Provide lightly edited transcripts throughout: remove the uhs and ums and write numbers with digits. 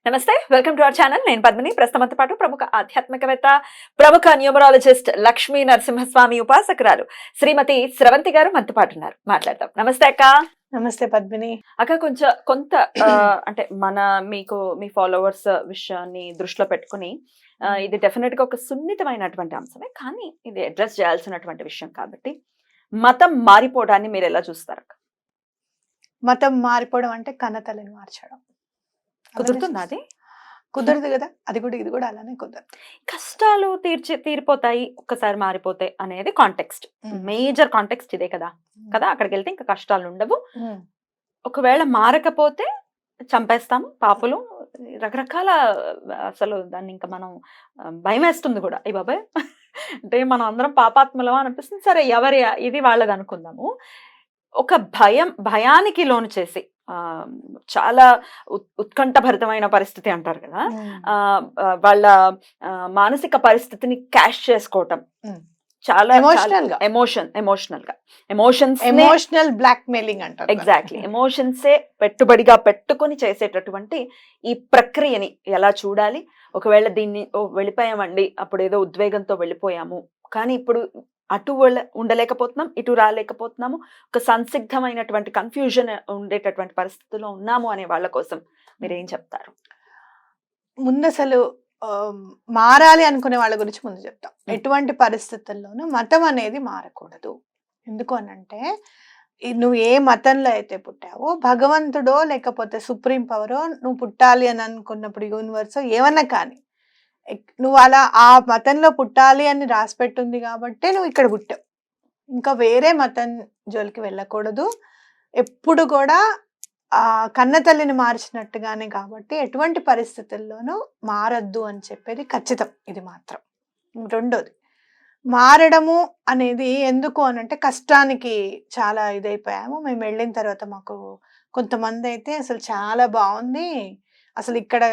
నమస్తే, welcome to our channel. నేను పద్మిని. ప్రస్తుతంతో పాటు ప్రముఖ ఆధ్యాత్మికవేత్త, ప్రముఖ న్యూమరాలజిస్ట్ లక్ష్మీ నరసింహస్వామి ఉపాసకురాలు శ్రీమతి స్రవంతి గారు మనతో పాటు ఉన్నారు. మాట్లాడదాం. నమస్తే అక్క. నమస్తే పద్మిని. అక్క, కొంత అంటే మీకు మీ ఫాలోవర్స్ విషయాన్ని దృష్టిలో పెట్టుకుని ఇది డెఫినెట్ గా ఒక సున్నితమైనటువంటి అంశమే, కానీ ఇది అడ్రస్ చేయాల్సినటువంటి విషయం కాబట్టి మతం మారిపోవడాన్ని మీరు ఎలా చూస్తారు అక్క? మతం మారిపోవడం అంటే కన్నతల్లిని మార్చడం. కుదురుతుంది అది? కుదరదు కదా, అది కూడా ఇది కూడా అలానే కుదరదు. కష్టాలు తీరిపోతాయి ఒక్కసారి మారిపోతే అనేది కాంటెక్స్ట్, మేజర్ కాంటెక్స్ట్ ఇదే కదా. అక్కడికి వెళ్తే ఇంకా కష్టాలు ఉండవు. ఒకవేళ మారకపోతే చంపేస్తాము, పాపులు, రకరకాల, అసలు దాన్ని ఇంకా మనం భయం వేస్తుంది కూడా. ఈ బాబాయ్ అంటే మనం అందరం పాపాత్మలమా అనిపిస్తుంది. సరే, ఎవరి ఇది వాళ్ళది అనుకుందాము. ఒక భయానికి లోను చేసి చాలా ఉత్కంఠభరితమైన పరిస్థితి అంటారు కదా, వాళ్ళ మానసిక పరిస్థితిని క్యాష్ చేసుకోవటం, చాలా ఎమోషనల్ బ్లాక్ మెయిలింగ్ అంటారు. ఎగ్జాక్ట్లీ, ఎమోషన్సే పెట్టుబడిగా పెట్టుకుని చేసేటటువంటి ఈ ప్రక్రియని ఎలా చూడాలి? ఒకవేళ దీన్ని వెళ్ళిపోయామండి, అప్పుడు ఏదో ఉద్వేగంతో వెళ్ళిపోయాము, కానీ ఇప్పుడు అటు ఉండలేకపోతున్నాం, ఇటు రాలేకపోతున్నాము, ఒక సంసిగ్ధమైనటువంటి కన్ఫ్యూజన్ ఉండేటటువంటి పరిస్థితుల్లో ఉన్నాము అనే వాళ్ళ కోసం మీరేం చెప్తారు? ముందు అసలు మారాలి అనుకునే వాళ్ళ గురించి ముందు చెప్తాం. ఎటువంటి పరిస్థితుల్లోనూ మతం అనేది మారకూడదు. ఎందుకు అనంటే, నువ్వు ఏ మతంలో అయితే పుట్టావో, భగవంతుడో లేకపోతే సుప్రీం పవరో నువ్వు పుట్టాలి అని అనుకున్నప్పుడు, యూనివర్సో ఏమన్నా కానీ, నువ్వు అలా ఆ మతంలో పుట్టాలి అని రాసిపెట్టుంది కాబట్టి నువ్వు ఇక్కడ పుట్టావు. ఇంకా వేరే మతం జోలికి వెళ్ళకూడదు. ఎప్పుడు కూడా ఆ కన్నతల్లిని మార్చినట్టుగానే, కాబట్టి ఎటువంటి పరిస్థితుల్లోనూ మారద్దు అని చెప్పేది ఖచ్చితం. ఇది మాత్రం. రెండోది, మారడము అనేది ఎందుకు అనంటే, కష్టానికి చాలా ఇదైపోయాము. మేము వెళ్ళిన తర్వాత మాకు కొంతమంది అయితే అసలు చాలా బాగుంది, అసలు ఇక్కడ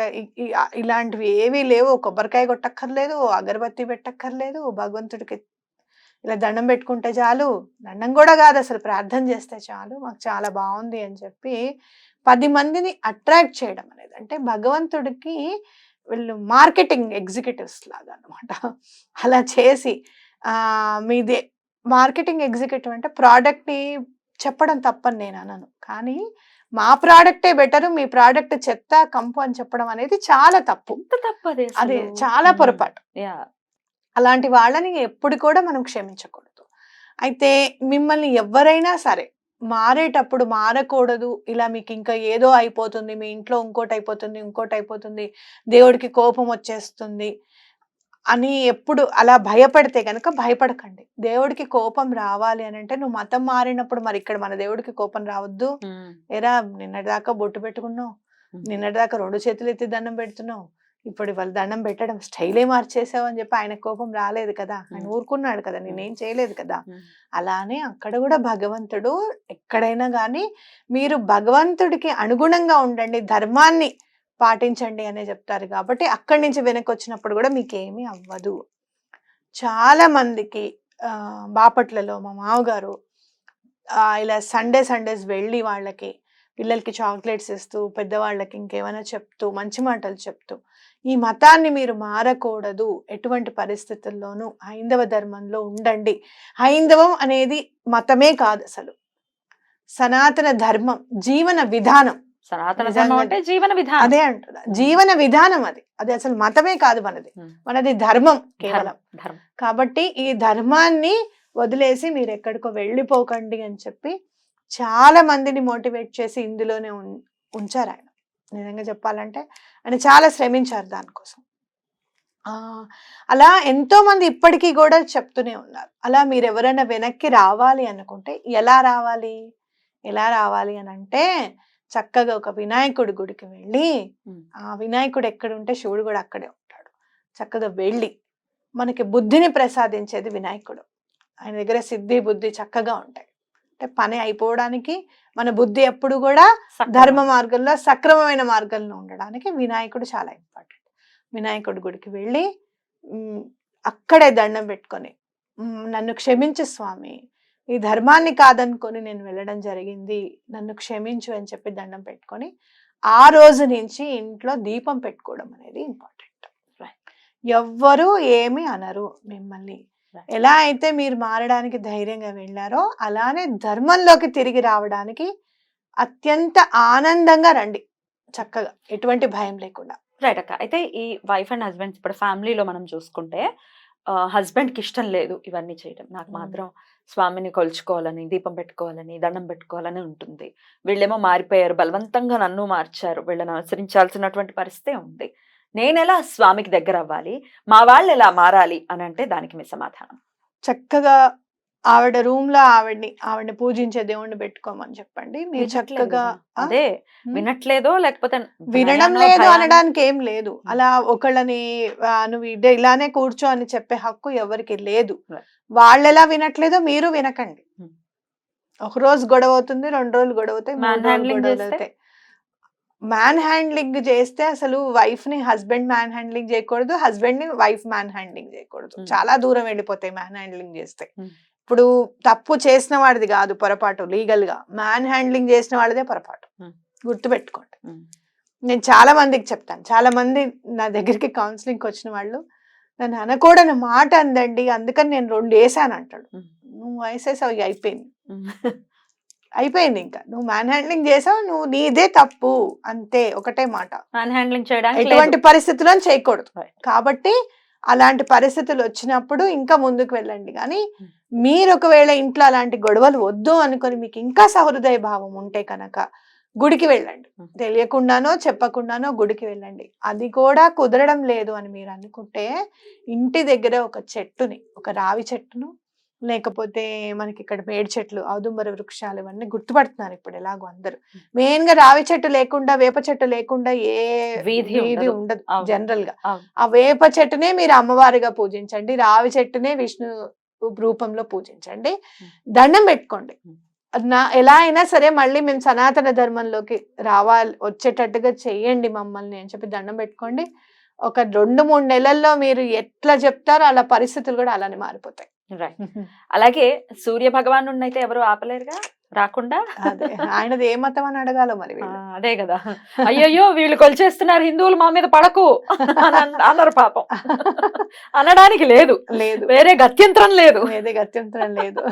ఇలాంటివి ఏవీ లేవు, కొబ్బరికాయ కొట్టక్కర్లేదు, అగరబత్తి పెట్టక్కర్లేదు, భగవంతుడికి ఇలా దండం పెట్టుకుంటే చాలు, దండం కూడా కాదు అసలు ప్రార్థన చేస్తే చాలు, మాకు చాలా బాగుంది అని చెప్పి 10 మందిని అట్రాక్ట్ చేయడం అనేది, అంటే భగవంతుడికి వీళ్ళు మార్కెటింగ్ ఎగ్జిక్యూటివ్స్ లాగా అనమాట. అలా చేసి మీదే మార్కెటింగ్ ఎగ్జిక్యూటివ్ అంటే ప్రోడక్ట్ని చెప్పడం తప్పని నేను అనను, కానీ మా ప్రోడక్టే బెటరు, మీ ప్రోడక్ట్ చెత్త కంపు అని చెప్పడం అనేది చాలా తప్పు. అది చాలా పొరపాటు. అలాంటి వాళ్ళని ఎప్పుడు కూడా మనం క్షమించకూడదు. అయితే మిమ్మల్ని ఎవరైనా సరే మారేటప్పుడు మారకూడదు, ఇలా మీకు ఇంకా ఏదో అయిపోతుంది, మీ ఇంట్లో ఇంకోటి అయిపోతుంది, దేవుడికి కోపం వచ్చేస్తుంది అని ఎప్పుడు అలా భయపడితే కనుక భయపడకండి. దేవుడికి కోపం రావాలి అని అంటే, నువ్వు మతం మారినప్పుడు మరి ఇక్కడ మన దేవుడికి కోపం రావద్దు? ఏరా, నిన్నటిదాకా బొట్టు పెట్టుకున్నావు, నిన్నటిదాకా 2 చేతులు ఎత్తి దండం పెడుతున్నావు, ఇప్పుడు వాళ్ళు దండం పెట్టడం స్టైలే మార్చేసావు అని చెప్పి ఆయన కోపం రాలేదు కదా, ఆయన ఊరుకున్నాడు కదా, నేనేం చేయలేదు కదా. అలానే అక్కడ కూడా భగవంతుడు ఎక్కడైనా కానీ మీరు భగవంతుడికి అనుగుణంగా ఉండండి, ధర్మాన్ని పాటించండి అనే చెప్తారు. కాబట్టి అక్కడి నుంచి వెనక్కి వచ్చినప్పుడు కూడా మీకేమీ అవ్వదు. చాలా మందికి బాపట్లలో మా మామగారు ఇలా సండేస్ వెళ్ళి వాళ్ళకి పిల్లలకి చాక్లెట్స్ ఇస్తూ, పెద్దవాళ్ళకి ఇంకేమైనా చెప్తూ, మంచి మాటలు చెప్తూ, ఈ మతాన్ని మీరు మారకూడదు, ఎటువంటి పరిస్థితుల్లోనూ హైందవ ధర్మంలో ఉండండి. హైందవం అనేది మతమే కాదు, అసలు సనాతన ధర్మం, జీవన విధానం. సనాతన ధర్మం అంటే జీవన విధానం. అదే అంటున్నా, జీవన విధానం అది. అది అసలు మతమే కాదు, మనది ధర్మం కేవలం. కాబట్టి ఈ ధర్మాన్ని వదిలేసి మీరు ఎక్కడికో వెళ్ళిపోకండి అని చెప్పి చాలా మందిని మోటివేట్ చేసి ఇందులోనే ఉంచారు ఆయన. నిజంగా చెప్పాలంటే ఆయన చాలా శ్రమించారు దానికోసం. అలా ఎంతో మంది ఇప్పటికీ కూడా చెప్తూనే ఉన్నారు. అలా మీరు ఎవరైనా వెనక్కి రావాలి అనుకుంటే ఎలా రావాలి అని అంటే, చక్కగా ఒక వినాయకుడి గుడికి వెళ్ళి, ఆ వినాయకుడు ఎక్కడుంటే శివుడు కూడా అక్కడే ఉంటాడు. చక్కగా వెళ్ళి, మనకి బుద్ధిని ప్రసాదించేది వినాయకుడు. ఆయన దగ్గర సిద్ధి బుద్ధి చక్కగా ఉంటాయి. అంటే పని అయిపోవడానికి మన బుద్ధి ఎప్పుడు కూడా ధర్మ మార్గంలో, సక్రమమైన మార్గంలో ఉండడానికి వినాయకుడు చాలా ఇంపార్టెంట్. వినాయకుడి గుడికి వెళ్ళి అక్కడే దండం పెట్టుకొని, నన్ను క్షమించు స్వామి, ఈ ధర్మాన్ని కాదనుకొని నేను వెళ్ళడం జరిగింది, నన్ను క్షమించు అని చెప్పి దండం పెట్టుకొని ఆ రోజు నుంచి ఇంట్లో దీపం పెట్టుకోవడం అనేది ఇంపార్టెంట్. ఎవ్వరూ ఏమి అనరు మిమ్మల్ని. ఎలా అయితే మీరు మారడానికి ధైర్యంగా వెళ్ళారో అలానే ధర్మంలోకి తిరిగి రావడానికి అత్యంత ఆనందంగా రండి, చక్కగా, ఎటువంటి భయం లేకుండా. రైట్ అక్క. అయితే ఈ వైఫ్ అండ్ హస్బెండ్స్ ఇప్పుడు ఫ్యామిలీలో మనం చూసుకుంటే హస్బెండ్కి ఇష్టం లేదు ఇవన్నీ చేయడం, నాకు మాత్రం స్వామిని కొలుచుకోవాలని, దీపం పెట్టుకోవాలని, దండం పెట్టుకోవాలని ఉంటుంది. వీళ్ళేమో మారిపోయారు, బలవంతంగా నన్ను మార్చారు, వీళ్ళని అనుసరించాల్సినటువంటి పరిస్థితే ఉంది. నేను ఎలా స్వామికి దగ్గర అవ్వాలి, మా వాళ్ళు ఎలా మారాలి అని అంటే దానికి మీ సమాధానం? చక్కగా ఆవిడ రూమ్ లో ఆవిడని పూజించే దేవుణ్ణి పెట్టుకోమని చెప్పండి. మీరు చక్కగా అదే వినట్లేదో లేకపోతే వినడం లేదు అనడానికి ఏం లేదు. అలా ఒకళ్ళని నువ్వు ఇలానే కూర్చో అని చెప్పే హక్కు ఎవరికి లేదు. వాళ్ళు ఎలా వినట్లేదో మీరు వినకండి. ఒక రోజు గొడవ అవుతుంది, 2 రోజులు గొడవ అవుతాయి, 3 రోజులు గొడవలు అవుతాయి. మ్యాన్ హ్యాండ్లింగ్ చేస్తే అసలు వైఫ్ ని హస్బెండ్ మ్యాన్ హ్యాండ్లింగ్ చేయకూడదు, హస్బెండ్ ని వైఫ్ మ్యాన్ హ్యాండ్లింగ్ చేయకూడదు. చాలా దూరం వెళ్ళిపోతాయి మ్యాన్ హ్యాండ్లింగ్ చేస్తే. ఇప్పుడు తప్పు చేసిన వాడిది కాదు పొరపాటు, లీగల్ గా మ్యాన్ హ్యాండ్లింగ్ చేసిన వాడిదే పొరపాటు, గుర్తుపెట్టుకోండి. నేను చాలా మందికి చెప్తాను, చాలా మంది నా దగ్గరికి కౌన్సిలింగ్కి వచ్చిన వాళ్ళు నన్ను అనకూడని మాట అందండి, అందుకని నేను 2 వేసాను అంటాడు. నువ్వు వేసేసావు, అయిపోయింది అయిపోయింది, ఇంకా నువ్వు మ్యాన్ హ్యాండ్లింగ్ చేసావు, నువ్వు నీదే తప్పు అంతే, ఒకటే మాట. మ్యాన్ హ్యాండ్లింగ్ చేయడానికి ఎటువంటి పరిస్థితుల్లో చేయకూడదు. కాబట్టి అలాంటి పరిస్థితులు వచ్చినప్పుడు ఇంకా ముందుకు వెళ్ళండి. కానీ మీరు ఒకవేళ ఇంట్లో అలాంటి గొడవలు వద్దు అనుకొని మీకు ఇంకా సహృదయ భావం ఉంటే కనుక గుడికి వెళ్ళండి, తెలియకుండానో చెప్పకుండానో గుడికి వెళ్ళండి. అది కూడా కుదరడం లేదు అని మీరు అనుకుంటే ఇంటి దగ్గర ఒక చెట్టుని, ఒక రావి చెట్టును, లేకపోతే మనకి ఇక్కడ మేడి చెట్లు, ఔదుంబర వృక్షాలు, ఇవన్నీ గుర్తుపడుతున్నారు ఇప్పుడు ఎలాగో అందరు. మెయిన్ గా రావి చెట్టు లేకుండా, వేప చెట్టు లేకుండా ఏ వీధి ఉండదు జనరల్ గా. ఆ వేప చెట్టునే మీరు అమ్మవారిగా పూజించండి, రావి చెట్టునే విష్ణు రూపంలో పూజించండి, దండం పెట్టుకోండి. ఎలా అయినా సరే మళ్ళీ మేము సనాతన ధర్మంలోకి వచ్చేటట్టుగా చెయ్యండి మమ్మల్ని అని చెప్పి దండం పెట్టుకోండి. ఒక 2-3 నెలల్లో మీరు ఎట్లా చెప్తారో అలా పరిస్థితులు కూడా అలానే మారిపోతాయి. అలాగే సూర్య భగవాను అయితే ఎవరు ఆపలేరుగా రాకుండా. అదే ఆయనది ఏ మతం అని అడగాలో మరి. అదే కదా, అయ్యయ్యో వీళ్ళు కొలిచేస్తున్నారు, హిందువులు మా మీద పడకు అన్నారు పాపం. అనడానికి లేదు, వేరే గత్యంతరం లేదు,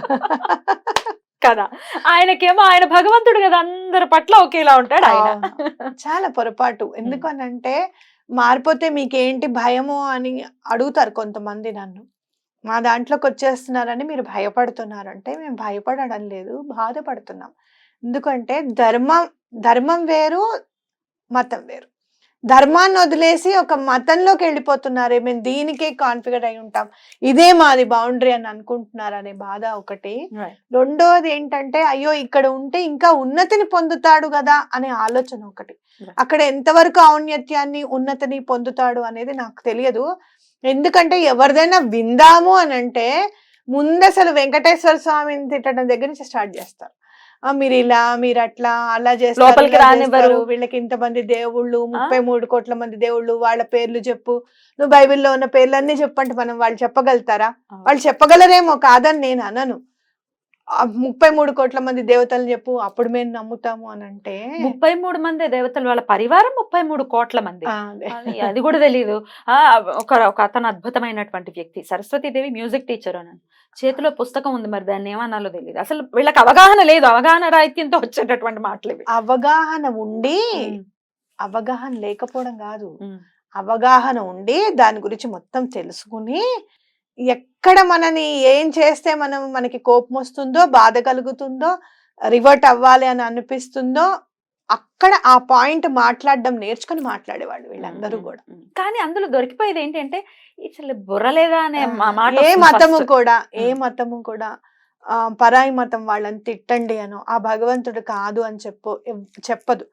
కదా. ఆయనకేమో ఆయన భగవంతుడు కదా, అందరి పట్ల ఒకేలా ఉంటాడు ఆయన. చాలా పొరపాటు. ఎందుకనంటే మారిపోతే మీకేంటి భయము అని అడుగుతారు కొంతమంది నన్ను. మా దాంట్లోకి వచ్చేస్తున్నారని మీరు భయపడుతున్నారంటే మేము భయపడడం లేదు, బాధపడుతున్నాం. ఎందుకంటే ధర్మం వేరు, మతం వేరు. ధర్మాన్ని వదిలేసి ఒక మతంలోకి వెళ్ళిపోతున్నారే, మేము దీనికే కాన్ఫిగర్ అయి ఉంటాం, ఇదే మాది బౌండరీ అని అనుకుంటున్నారనే బాధ ఒకటి. రెండోది ఏంటంటే అయ్యో ఇక్కడ ఉంటే ఇంకా ఉన్నతిని పొందుతాడు కదా అనే ఆలోచన ఒకటి. అక్కడ ఎంతవరకు ఔన్నత్యాన్ని, ఉన్నతిని పొందుతాడు అనేది నాకు తెలియదు. ఎందుకంటే ఎవరిదైనా విందాము అని అంటే ముందు అసలు వెంకటేశ్వర స్వామిని తిట్టడం దగ్గర నుంచి స్టార్ట్ చేస్తారు. మీరు ఇలా, మీరు అట్లా, అలా చేస్తారు, వీళ్ళకి ఇంతమంది దేవుళ్ళు, 33 కోట్ల మంది దేవుళ్ళు, వాళ్ళ పేర్లు చెప్పు, నువ్వు బైబిల్లో ఉన్న పేర్లన్నీ చెప్పంటే మనం వాళ్ళు చెప్పగలుగుతారా? వాళ్ళు చెప్పగలరేమో, కాదని నేను అనను. 33 కోట్ల మంది దేవతలు చెప్పు, అప్పుడు మేము నమ్ముతాము అని అంటే. 33 మంది దేవతలు, వాళ్ళ పరివారం 33 కోట్ల మంది, అది కూడా తెలీదు. ఒక అతను అద్భుతమైనటువంటి వ్యక్తి, సరస్వతీదేవి మ్యూజిక్ టీచర్ అని, చేతిలో పుస్తకం ఉంది, మరి దాన్ని ఏమన్నాలో తెలియదు. అసలు వీళ్ళకి అవగాహన లేదు, అవగాహన రాహిత్యంతో వచ్చేటటువంటి మాటలు ఇవి. అవగాహన ఉండి అవగాహన లేకపోవడం కాదు, అవగాహన ఉండి దాని గురించి మొత్తం తెలుసుకుని ఎక్కడ మనని ఏం చేస్తే మనకి కోపం వస్తుందో, బాధ కలుగుతుందో, రివర్ట్ అవ్వాలి అని అనిపిస్తుందో అక్కడ ఆ పాయింట్ మాట్లాడడం నేర్చుకుని మాట్లాడేవాళ్ళు వీళ్ళందరూ కూడా. కానీ అందులో దొరికిపోయేది ఏంటంటే అసలు బుర్రలేదా అనే మాట. ఏ మతము కూడా పరాయి మతం వాళ్ళని తిట్టండి అనో, ఆ భగవంతుడు కాదు అని చెప్పదు.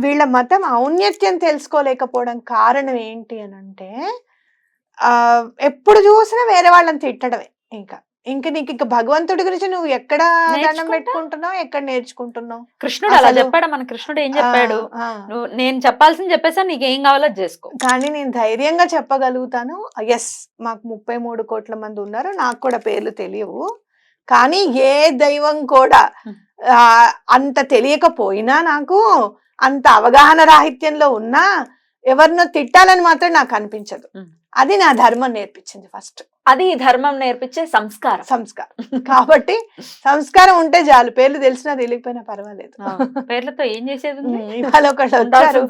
వీళ్ళ మతం ఔన్నత్యం తెలుసుకోలేకపోవడం కారణం ఏంటి అని అంటే ఎప్పుడు చూసినా వేరే వాళ్ళని తిట్టడమే. ఇంక నీకు ఇంకా భగవంతుడి గురించి నువ్వు ఎక్కడ దండం పెట్టుకుంటున్నావు, ఎక్కడ నేర్చుకుంటున్నావు? కృష్ణుడు అలా చెప్పాడు. మన కృష్ణుడు ఏం చెప్పాడు? నేను చెప్పాల్సింది చెప్పేసా, నీకు ఏం కావాలో చేసుకో. కానీ నేను ధైర్యంగా చెప్పగలుగుతాను, ఎస్ మాకు 33 కోట్ల మంది ఉన్నారు, నాకు కూడా పేర్లు తెలియవు, కానీ ఏ దైవం కూడా అంత తెలియకపోయినా, నాకు అంత అవగాహన రాహిత్యంలో ఉన్నా ఎవరినో తిట్టాలని మాత్రం నాకు అనిపించదు. అది నా ధర్మం నేర్పించింది ఫస్ట్. అది ధర్మం నేర్పించే సంస్కారం. కాబట్టి సంస్కారం ఉంటే చాలు, పేర్లు తెలిసినా తెలియకపోయినా పర్వాలేదు. పేర్లతో ఏం చేసేది? ఇవాళ ఒకళ్ళు వచ్చారు,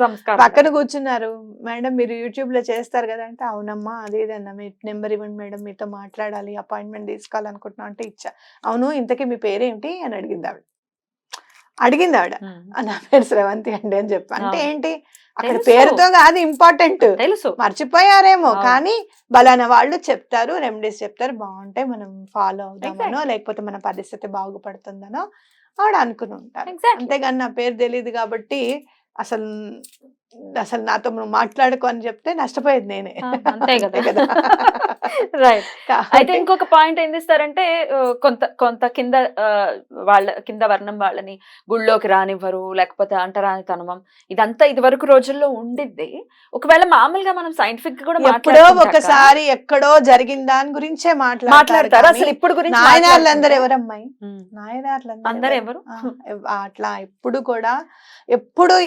పక్కన కూర్చున్నారు, మేడం మీరు యూట్యూబ్ లో చేస్తారు కదా అంటే, అవునమ్మా అదేదన్నా మీ నెంబర్ ఇవ్వండి మేడం, మీతో మాట్లాడాలి, అపాయింట్మెంట్ తీసుకోవాలనుకుంటున్నా అంటే ఇచ్చా. అవును ఇంతకీ మీ పేరేంటి అని అడిగింది ఆవిడ. నా పేరు శ్రవంతి అండి అని చెప్పి. అంటే ఏంటి, అక్కడ పేరుతో కాదు ఇంపార్టెంట్, తెలుసు మర్చిపోయారేమో, కానీ బలానా వాళ్ళు చెప్తారు, రెమెడీస్ చెప్తారు, బాగుంటాయి, మనం ఫాలో అవుదామనో లేకపోతే మన పరిస్థితి బాగుపడుతుందనో ఆవిడ అనుకుని ఉంటారు. అంతేగాని నా పేరు తెలియదు కాబట్టి అసలు నాతో నువ్వు మాట్లాడుకో అని చెప్తే నష్టపోయేది నేనే. అంతే కదా. రైట్. అయితే ఇంకొక పాయింట్ ఏం చేస్తారంటే, కొంత కింద వర్ణం వాళ్ళని గుళ్ళోకి రానివ్వరు, లేకపోతే అంటరానితనం, ఇదంతా ఇది వరకు రోజుల్లో ఉండిద్ది. ఒకవేళ మామూలుగా మనం సైంటిఫిక్ కూడా ఎప్పుడో ఒకసారి ఎక్కడో జరిగిన దాని గురించే మాట్లాడతారు. అసలు ఇప్పుడు గురించి నాయనార్లందరూ ఎవరమ్మాయి, నాయనార్లందరూ ఎవరు అట్లా ఎప్పుడు కూడా ఎప్పుడు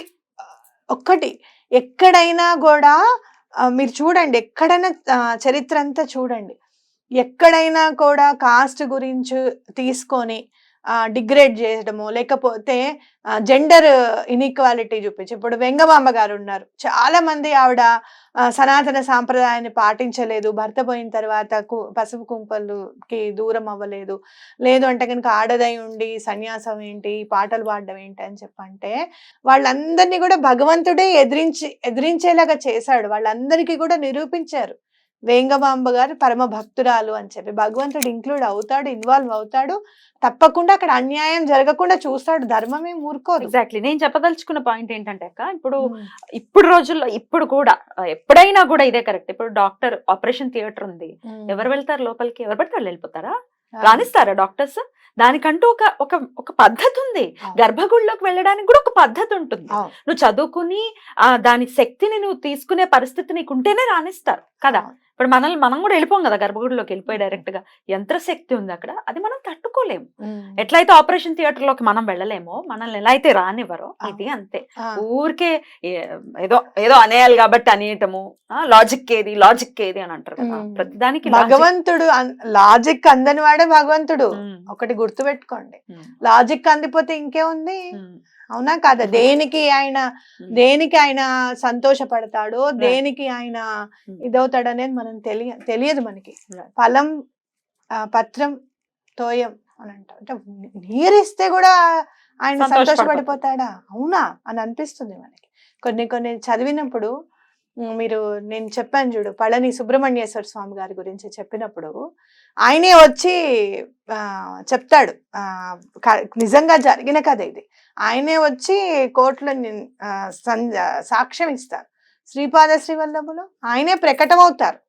ఒక్కటి ఎక్కడైనా కూడా మీరు చూడండి, ఎక్కడైనా చరిత్ర అంతా చూడండి, ఎక్కడైనా కూడా కాస్ట్ గురించి తీసుకొని డిగ్రేడ్ చేయడము, లేకపోతే జెండర్ ఇన్ఈక్వాలిటీ చూపించి, ఇప్పుడు వెంగమాంబ గారు ఉన్నారు, చాలా మంది ఆవిడ సనాతన సాంప్రదాయాన్ని పాటించలేదు, భర్త పోయిన తర్వాత పసుపు కుంపలుకి దూరం అవ్వలేదు, లేదు అంటే కనుక ఆడదై ఉండి సన్యాసం ఏంటి, పాటలు పాడడం ఏంటి అని చెప్పంటే, వాళ్ళందరినీ కూడా భగవంతుడే ఎదిరించేలాగా చేశాడు, వాళ్ళందరికీ కూడా నిరూపించారు. వేంగమాంబ గారు పరమ భక్తురాలు అని చెప్పి భగవంతుడు ఇన్వాల్వ్ అవుతాడు, తప్పకుండా అక్కడ అన్యాయం జరగకుండా చూస్తాడు, ధర్మమే ఊరుకోదు. ఎగ్జాక్ట్లీ. నేను చెప్పదలుచుకున్న పాయింట్ ఏంటంటే అక్క, ఇప్పుడు రోజుల్లో ఇప్పుడు కూడా ఎప్పుడైనా కూడా ఇదే కరెక్ట్. ఇప్పుడు డాక్టర్ ఆపరేషన్ థియేటర్ ఉంది, ఎవరు వెళ్తారు లోపలికి? ఎవరు పడితే వాళ్ళు వెళ్ళిపోతారా? రాణిస్తారా డాక్టర్స్? దానికంటూ ఒక పద్ధతి ఉంది. గర్భగుడిలోకి వెళ్ళడానికి కూడా ఒక పద్ధతి ఉంటుంది. నువ్వు చదువుకుని దాని శక్తిని నువ్వు తీసుకునే పరిస్థితి నీకుంటేనే రాణిస్తారు కదా. ఇప్పుడు మనం కూడా వెళ్ళిపోం కదా గర్భగుడిలోకి, వెళ్ళిపోయి డైరెక్ట్ గా. యంత్రశక్తి ఉంది అక్కడ, అది మనం తట్టుకోలేము. ఎట్లయితే ఆపరేషన్ థియేటర్ లోకి మనం వెళ్ళలేమో, మనల్ని ఎలా అయితే రానివ్వరో, ఇది అంతే. ఊరికే ఏదో అనేయాలి కాబట్టి అనేయటము, లాజిక్ ఏది అని అంటారు కదా. ప్రతిదానికి భగవంతుడు లాజిక్ అందని వాడే భగవంతుడు. ఒకటి గుర్తు పెట్టుకోండి, లాజిక్ అందిపోతే ఇంకేముంది, అవునా కాదా? దేనికి ఆయన సంతోషపడతాడో, దేనికి ఆయన ఇదవుతాడు అనేది మనం తెలియదు మనకి. ఫలం పత్రం తోయం అని అంటాం, అంటే నీరిస్తే కూడా ఆయన సంతోషపడిపోతాడా, అవునా అని అనిపిస్తుంది మనకి. కొన్ని చదివినప్పుడు నేను చెప్పాను చూడు, పళని సుబ్రహ్మణ్యేశ్వర స్వామి గారి గురించి చెప్పినప్పుడు ఆయనే వచ్చి చెప్తాడు, నిజంగా జరిగిన కథ ఇది. ఆయనే వచ్చి కోర్టులో సాక్ష్యం ఇస్తారు. శ్రీపాద శ్రీవల్లభులు ఆయనే ప్రకటమవుతారు.